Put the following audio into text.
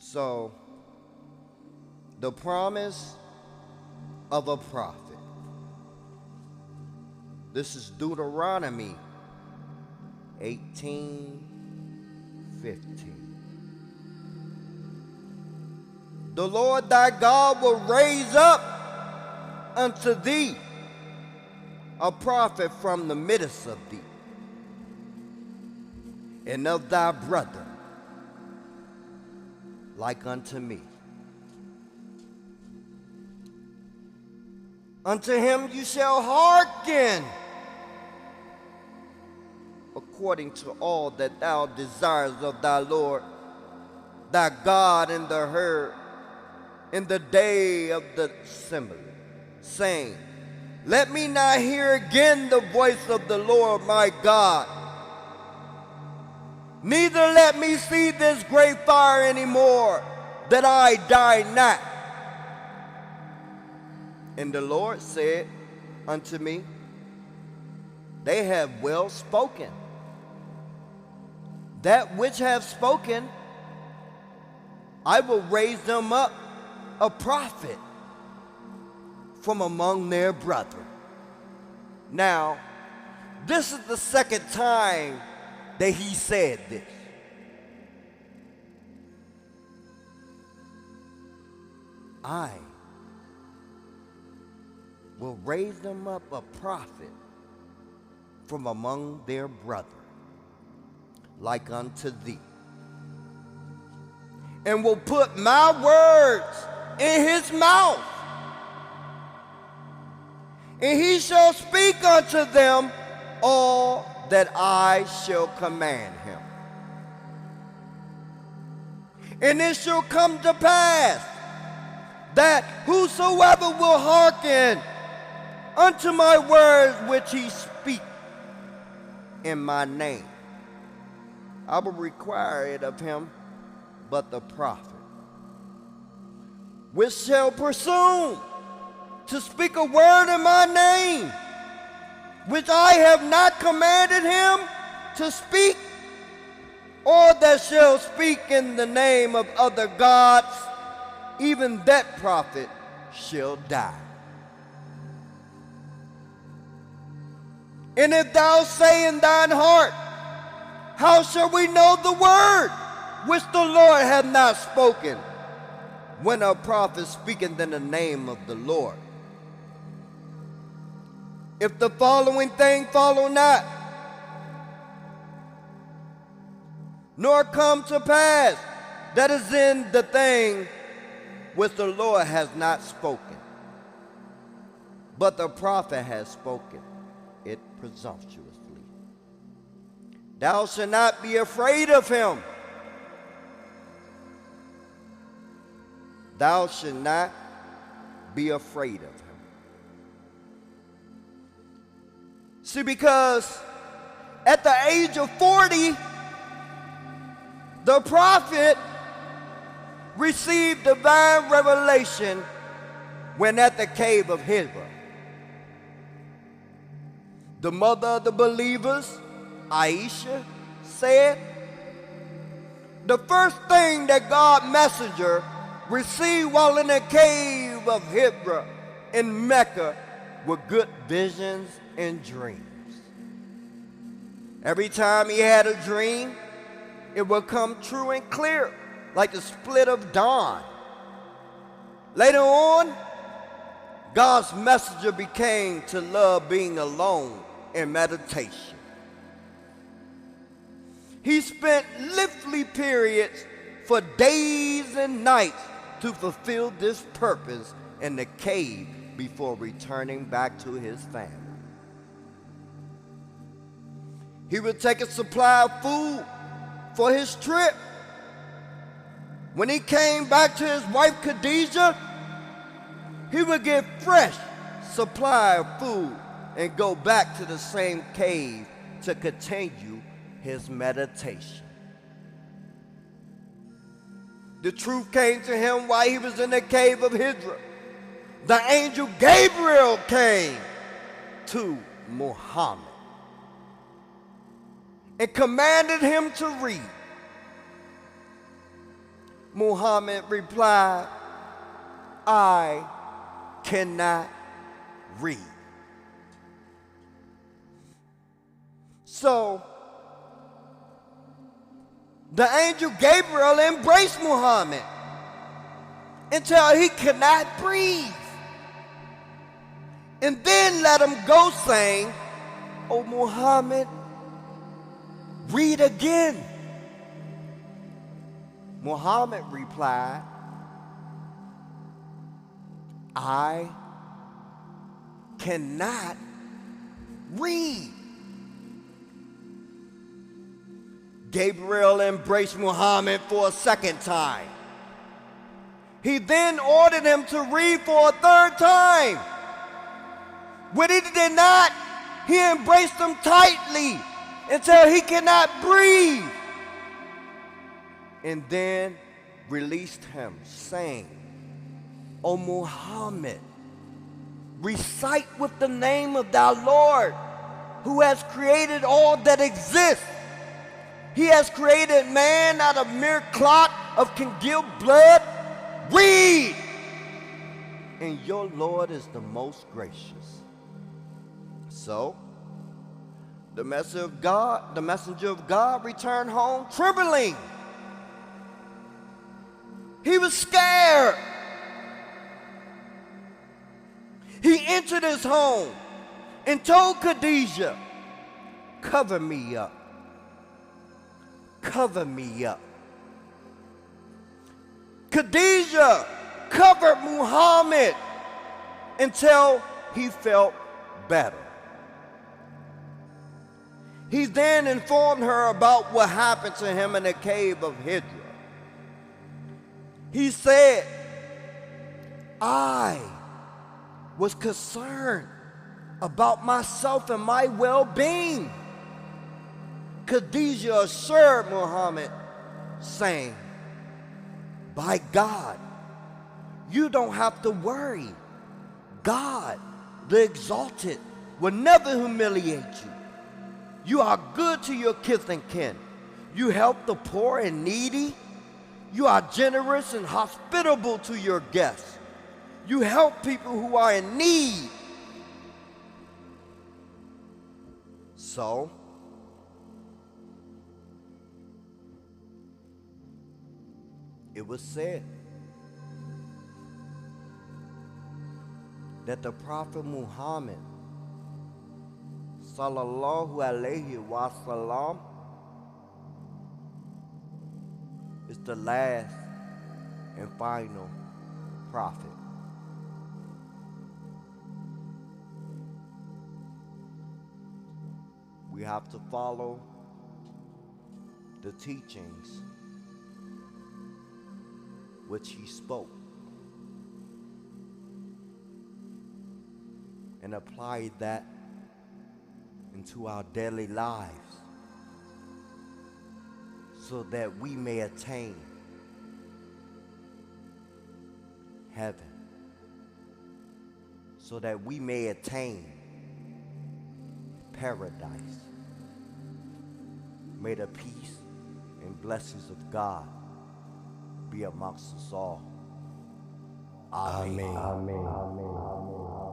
So, the promise of a prophet. This is Deuteronomy 18:15. The Lord thy God will raise up unto thee a prophet from the midst of thee, and of thy brother, like unto me. Unto him you shall hearken, according to all that thou desires of thy Lord thy God in the herd in the day of the assembly, saying, let me not hear again the voice of the Lord my God, neither let me see this great fire anymore, that I die not. And the Lord said unto me, they have well spoken. That which have spoken, I will raise them up a prophet from among their brethren. Now, this is the second time that he said this. I will raise them up a prophet from among their brethren, like unto thee, and will put my words in his mouth, and he shall speak unto them all that I shall command him. And it shall come to pass that whosoever will hearken unto my words which he speak in my name, I will require it of him but the prophet, which shall presume to speak a word in my name, which I have not commanded him to speak, or that shall speak in the name of other gods, even that prophet shall die. And if thou say in thine heart, how shall we know the word which the Lord hath not spoken, when a prophet speaketh in the name of the Lord? If the following thing follow not, nor come to pass that is in the thing which the Lord has not spoken, but the prophet has spoken it presumptuously, thou shalt not be afraid of him. Thou shalt not be afraid of him. See, because at the age of 40, the prophet received divine revelation when at the cave of Hira. The mother of the believers, Aisha, said, the first thing that God's messenger received while in the cave of Hira in Mecca were good visions and dreams. Every time he had a dream, it would come true and clear, like the split of dawn. Later on, God's messenger became to love being alone in meditation. He spent lengthy periods for days and nights to fulfill this purpose in the cave before returning back to his family. He would take a supply of food for his trip. When he came back to his wife Khadijah, he would get fresh supply of food and go back to the same cave to continue his meditation. The truth came to him while he was in the cave of Hira. The angel Gabriel came to Muhammad and commanded him to read. Muhammad replied, I cannot read. So, the angel Gabriel embraced Muhammad until he could not breathe, and then let him go, saying, O Muhammad, read again. Muhammad replied, I cannot read. Gabriel embraced Muhammad for a second time. He then ordered him to read for a third time. When he did not, he embraced him tightly until he could not breathe, and then released him, saying, O Muhammad, recite with the name of thy Lord, who has created all that exists. He has created man out of mere clot of congealed blood. Read! And your Lord is the most gracious. So, the messenger of God returned home trembling. He was scared. He entered his home and told Khadijah, cover me up. Cover me up. Khadijah covered Muhammad until he felt better. He then informed her about what happened to him in the cave of Hira. He said, I was concerned about myself and my well-being. Khadijah assured Muhammad, saying, by God, you don't have to worry. God, the exalted, will never humiliate you. You are good to your kith and kin. You help the poor and needy. You are generous and hospitable to your guests. You help people who are in need. So, it was said that the Prophet Muhammad sallallahu alayhi wa sallam is the last and final prophet. We have to follow the teachings which he spoke and apply that into our daily lives so that we may attain heaven, so that we may attain paradise. May the peace and blessings of God be amongst us all. Amen. Amen. Amen. Amen.